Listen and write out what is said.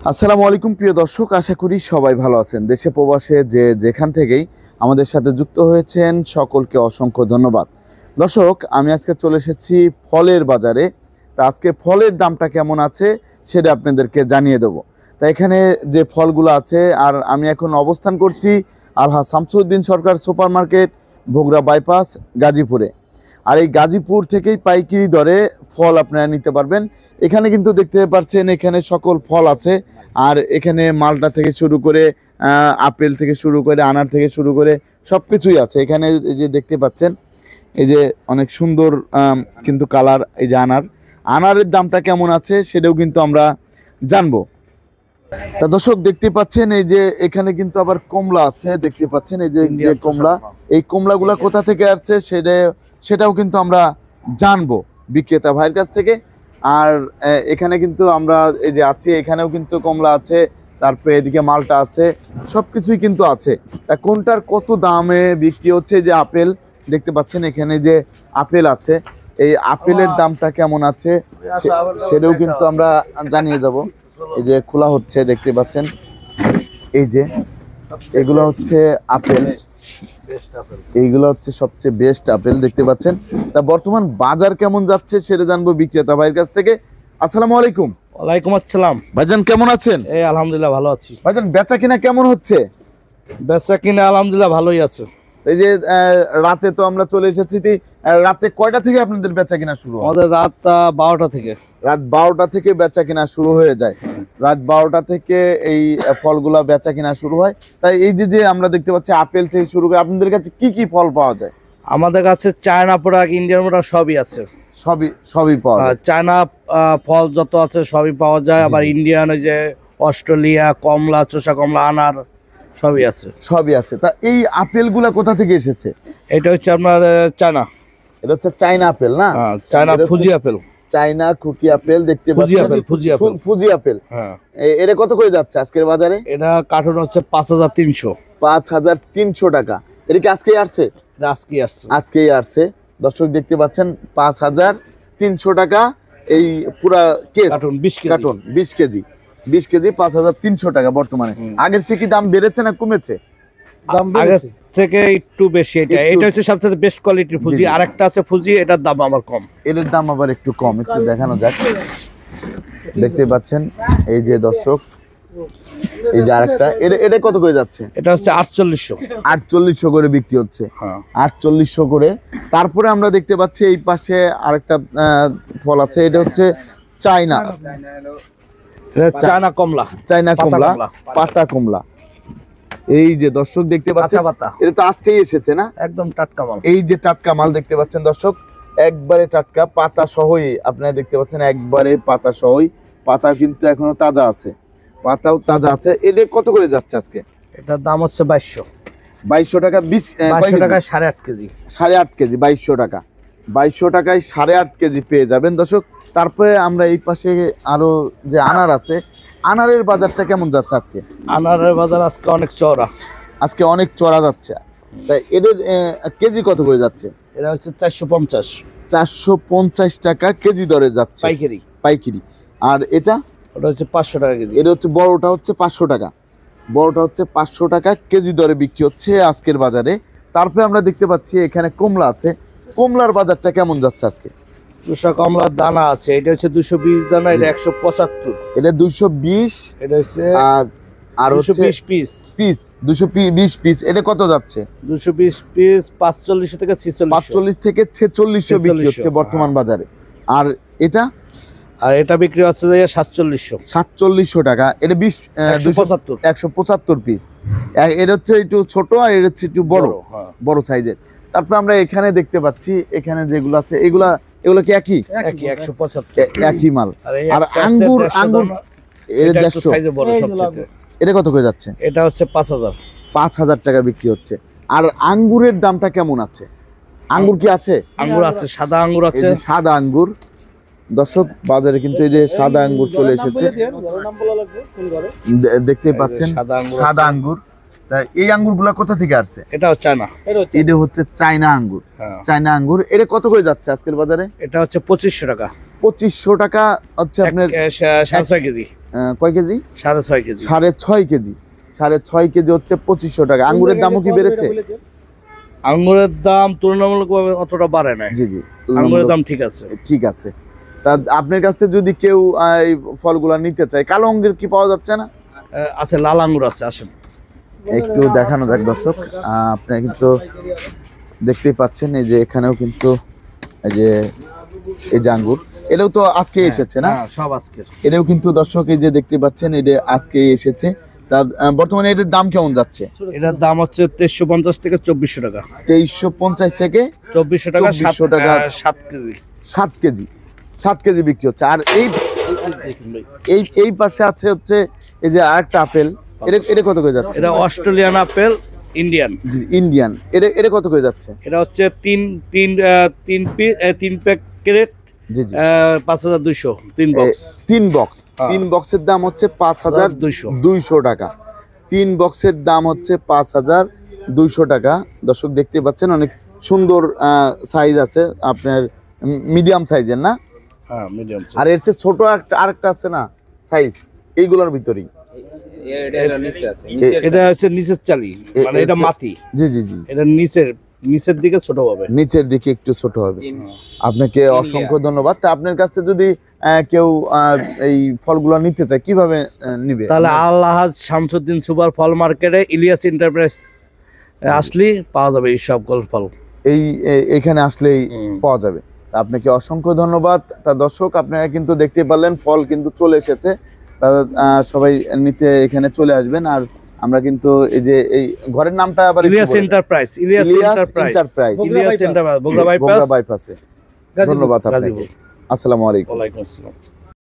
আসসালামু আলাইকুম প্রিয় দর্শক, আশা করি সবাই ভালো আছেন। দেশে প্রবাসে যে যেখান থেকেই আমাদের সাথে যুক্ত হয়েছেন সকলকে অসংখ্য ধন্যবাদ। দর্শক, আমি আজকে চলে এসেছি ফলের বাজারে। তা আজকে ফলের দামটা কেমন আছে সেটা আপনাদেরকে জানিয়ে দেবো। তা এখানে যে ফলগুলো আছে, আর আমি এখন অবস্থান করছি আলহা শামসুদ্দিন সরকার সুপার মার্কেট, বগুড়া বাইপাস, গাজীপুরে। আর এই গাজীপুর থেকেই পাইকারি দরে ফল আপনারা নিতে পারবেন। এখানে কিন্তু দেখতে পাচ্ছেন এখানে সকল ফল আছে। আর এখানে মালটা থেকে শুরু করে আপেল থেকে শুরু করে আনার থেকে শুরু করে সব কিছুই আছে এখানে। এই যে দেখতে পাচ্ছেন, এই যে অনেক সুন্দর কিন্তু কালার। এই যে আনারের দামটা কেমন আছে সেটাও কিন্তু আমরা জানবো। তা দর্শক দেখতে পাচ্ছেন এই যে এখানে কিন্তু আবার কমলা আছে, দেখতে পাচ্ছেন এই যে কমলা। এই কমলাগুলা কোথা থেকে আসছে সেটাও কিন্তু আমরা জানবো বিক্রেতা ভাইয়ের কাছ থেকে। আর এখানে কিন্তু আমরা এই যে আছি, এখানেও কিন্তু কমলা আছে, তারপরে এদিকে মালটা আছে, সবকিছুই কিন্তু আছে। তা কোনটার কত দামে বিক্রি হচ্ছে? যে আপেল দেখতে পাচ্ছেন, এখানে যে আপেল আছে, এই আপেলের দামটা কেমন আছে সেটাও কিন্তু আমরা জানিয়ে যাব। এই যে খোলা হচ্ছে, দেখতে পাচ্ছেন এই যে এগুলো হচ্ছে আপেল, এইগুলো হচ্ছে সবচেয়ে বেস্ট আপেল, দেখতে পাচ্ছেন। তা বর্তমান বাজার কেমন যাচ্ছে সেটা জানবো বিক্রেতা ভাইয়ের কাছ থেকে। আসসালামু আলাইকুম। ওয়ালাইকুম আসসালাম। ভাইজান কেমন আছেন? এই আলহামদুলিল্লাহ ভালো আছি। ভাইজান বেচা কিনা কেমন হচ্ছে? বেচা কিনা আলহামদুলিল্লাহ ভালোই আছে। এই যে রাতে তো আমরা চলে এসেছি, রাতে কয়টা থেকে আপনাদের বেচা কিনা শুরু হয়? আমাদের রাত 12টা থেকে। রাত 12টা থেকে বেচা কিনা শুরু হয়ে যায়। রাত 12টা থেকে এই ফলগুলা বেচা কিনা শুরু হয়। তাই এই যে আমরা দেখতে পাচ্ছি আপেল থেকে শুরু করে আপনাদের কাছে কি কি ফল পাওয়া যায়? আমাদের কাছে চায়না প্রোডাক্ট, ইন্ডিয়ান প্রোডাক্ট সবই আছে। সবই পাওয়া যায়। চায়না ফল যত আছে সবই পাওয়া যায়। আবার ইন্ডিয়ান, ওই যে অস্ট্রেলিয়া কমলা, চোষা কমলা, আনার সবই আছে। সবই আছে। তা এই আপেলগুলা কোথা থেকে এসেছে? এটা হচ্ছে আপনার চায়না। এটা হচ্ছে চায়না আপেল না? China Fuji apple. চায়না খুকি আপেল দেখতে পাচ্ছেন, ফুজি আপেল। হ্যাঁ, এটা কত করে যাচ্ছে আজকের বাজারে? এটা কার্টন হচ্ছে 5300। 5300 টাকা। এটা কি আজকেই আসছে? এটা আজকেই আসছে। আজকেই আসছে। দর্শক দেখতে পাচ্ছেন 5300 টাকা এই পুরা case carton 20 KG. Carton 20 KG 5300 টাকা বর্তমানে। আগের থেকে কি দাম বেড়েছে না কমেছে? দাম বেড়েছে থেকে একটু বেশি। এটা হচ্ছে সবচেয়ে বেস্ট কোয়ালিটির ফুজি। আরেকটা আছে ফুজি, এটার দাম আবার কম। এর দাম আবার একটু কম, একটু দেখানো যাক। দেখতে পাচ্ছেন এই যে দর্শক, এই যে আরেকটা, এটা কত করে যাচ্ছে? এটা হচ্ছে 4800। 4800 করে বিক্রি হচ্ছে। 4800 করে। তারপরে আমরা দেখতে পাচ্ছি এই পাশে আরেকটা ফল আছে, এটা হচ্ছে চায়না চায়না কমলা। চায়না কমলা, পাতা কমলা। এই যে দর্শক দেখতে পাচ্ছেন, এটা তো আজকেই এসেছে না? একদম টাটকা মাল। এই যে টাটকা মাল দেখতে পাচ্ছেন দর্শক, একবারে টাটকা, পাতা সহই আপনারা দেখতে পাচ্ছেন, একবারে পাতা সহই। পাতা কিন্তু এখনো তাজা আছে, পাতাও তাজা আছে। এটা কত করে যাচ্ছে আজকে? এটার দাম হচ্ছে 2200। 2200 টাকা। 2200 টাকায় 8.5 কেজি। 8.5 কেজি 2200 টাকা। 2200 টাকায় 8.5 কেজি পেয়ে যাবেন দর্শক। তারপরে আমরা এই পাশে আরো যে আনার আছে, আনারের বাজারটা কেমন যাচ্ছে আজকে? আনারের বাজার আজকে অনেক চড়া। আজকে অনেক চড়া যাচ্ছে। তাই এদের কেজি কত করে যাচ্ছে? এটা হচ্ছে 450। 450 টাকা কেজি দরে যাচ্ছে পাইকারি। আর এটা? ওটা হচ্ছে 500 টাকা কেজি। এটা হচ্ছে বড়টা, হচ্ছে 500 টাকা। বড়টা হচ্ছে 500 টাকা কেজি দরে বিক্রি হচ্ছে আজকের বাজারে। তারপরে আমরা দেখতে পাচ্ছি এখানে কমলা আছে। কমলার বাজারটা কেমন যাচ্ছে আজকে? চোষা কমলার দানা আছে, এটা হচ্ছে 220 দানা, এটা 175। এটা 220। এটা হচ্ছে আর 220 পিস। 220 পিস। এটা কত যাচ্ছে? 220 পিস 45 থেকে 46। 45 থেকে 46 বিক্রি হচ্ছে বর্তমান বাজারে। আর এটা? আর এটা বিক্রি হচ্ছে 4700 টাকা। এটা 175 পিস। এটা হচ্ছে একটু ছোট, আর এটা হচ্ছে একটু বড় সাইজের। তারপর আমরা এখানে দেখতে পাচ্ছি, এখানে যেগুলো আছে এগুলো কি একই 175 একই মাল। আর আঙ্গুর এর 150 সাইজে বড় সবচেয়ে। এটা কত করে যাচ্ছে? এটা হচ্ছে 5000 টাকা বিক্রি হচ্ছে। আর আঙ্গুরের দামটা কেমন আছে? আঙ্গুর কি আছে? আঙ্গুর আছে, সাদা আঙ্গুর আছে। সাদা আঙ্গুর দর্শক, বাজারে কিন্তু এই যে সাদা আঙ্গুর চলে এসেছে, দেখতে পাচ্ছেন সাদা আঙ্গুর। এই আঙ্গুরগুলা কোথা থেকে আসছে? এটা হচ্ছে চায়না। এটা হচ্ছে চায়না আঙ্গুর। চায়না আঙ্গুর। এটা কত করে যাচ্ছে আজকের বাজারে? এটা হচ্ছে 2500 টাকা। 2500 টাকা হচ্ছে আপনার 6.5 কেজি। কয় কেজি? 6.5 কেজি। 6.5 কেজি। 6.5 কেজি হচ্ছে 2500 টাকা। আঙ্গুরের দামও কি বেড়েছে? আঙ্গুরের দাম তুলনামূলকভাবে অতটা বাড়ে নাই। জি জি, আঙ্গুরের দাম ঠিক আছে। ঠিক আছে। তা আপনার কাছ থেকে যদি কেউ এই ফলগুলা নিতে চায়, কালো আঙ্গুর কি পাওয়া যাচ্ছে না? আছে, লাল আঙ্গুর আছে, আসেন। একটু দেখানো যাক দর্শক। আপনারা কিন্তু দেখতেই পাচ্ছেন এই যে এখানেও কিন্তু এই যে আঙ্গুর, এটাও তো আজকে এসেছে না? হ্যাঁ, সব আজকের। এটাও কিন্তু দর্শক এই যে দেখতে পাচ্ছেন এটা আজকে এসেছে। তা বর্তমানে এটার দাম কেমন যাচ্ছে? এটার দাম হচ্ছে 2350 থেকে 2400 টাকা। 2350 থেকে 2400 টাকা, 2400 টাকা। 7 কেজি। 7 কেজি, 7 কেজি বিক্রি হচ্ছে। আর এই পাশে আছে হচ্ছে এই যে আরেকটা আপেল, এটা কত করে যাচ্ছে? এটা অস্ট্রেলিয়ান আপেল, ইন্ডিয়ান। জি, ইন্ডিয়ান। এটা কত করে যাচ্ছে? এটা হচ্ছে 3 প্যাকেট, জি জি, 5200, 3 বক্স। 3 বক্স। হ্যাঁ। 3 বক্সের দাম হচ্ছে 5200 টাকা। 3 বক্সের দাম হচ্ছে 5200 টাকা। দর্শক দেখতে পাচ্ছেন অনেক সুন্দর সাইজ আছে আপনার, মিডিয়াম সাইজের না? হ্যাঁ, মিডিয়াম। আর এর চেয়ে ছোট আরেকটা আছে না সাইজ, এইগুলোর ভিতরেই? এটা হচ্ছে নিচের চালি, মানে এটা মাটি। জি জি জি, এটা নিচের দিকে ছোট হবে। নিচের দিকে একটু ছোট হবে। আপনাকে অসংখ্য ধন্যবাদ। তা আপনার কাছ থেকে যদি কেউ এই ফলগুলো নিতে চায় কিভাবে নিবে? তাহলে আল্লাহাজ শামসুদ্দিন সুপার ফল মার্কেটে ইলিয়াস এন্টারপ্রাইজ আসলেই পাওয়া যাবে এই সব ফল। এখানে আসলেই পাওয়া যাবে। তা আপনাকে অসংখ্য ধন্যবাদ। তা দর্শক আপনারা কিন্তু দেখতে পারলেন ফল কিন্তু চলে এসেছে। তা সবাই নিতে এখানে চলে আসবেন। আর আমরা কিন্তু এই যে এই ঘরের নামটা আবার ইলিয়াস এন্টারপ্রাইজ, বগুড়া বাইপাসে। ধন্যবাদ আপনাকে। আসসালামু আলাইকুম। ওয়ালাইকুম আসসালাম।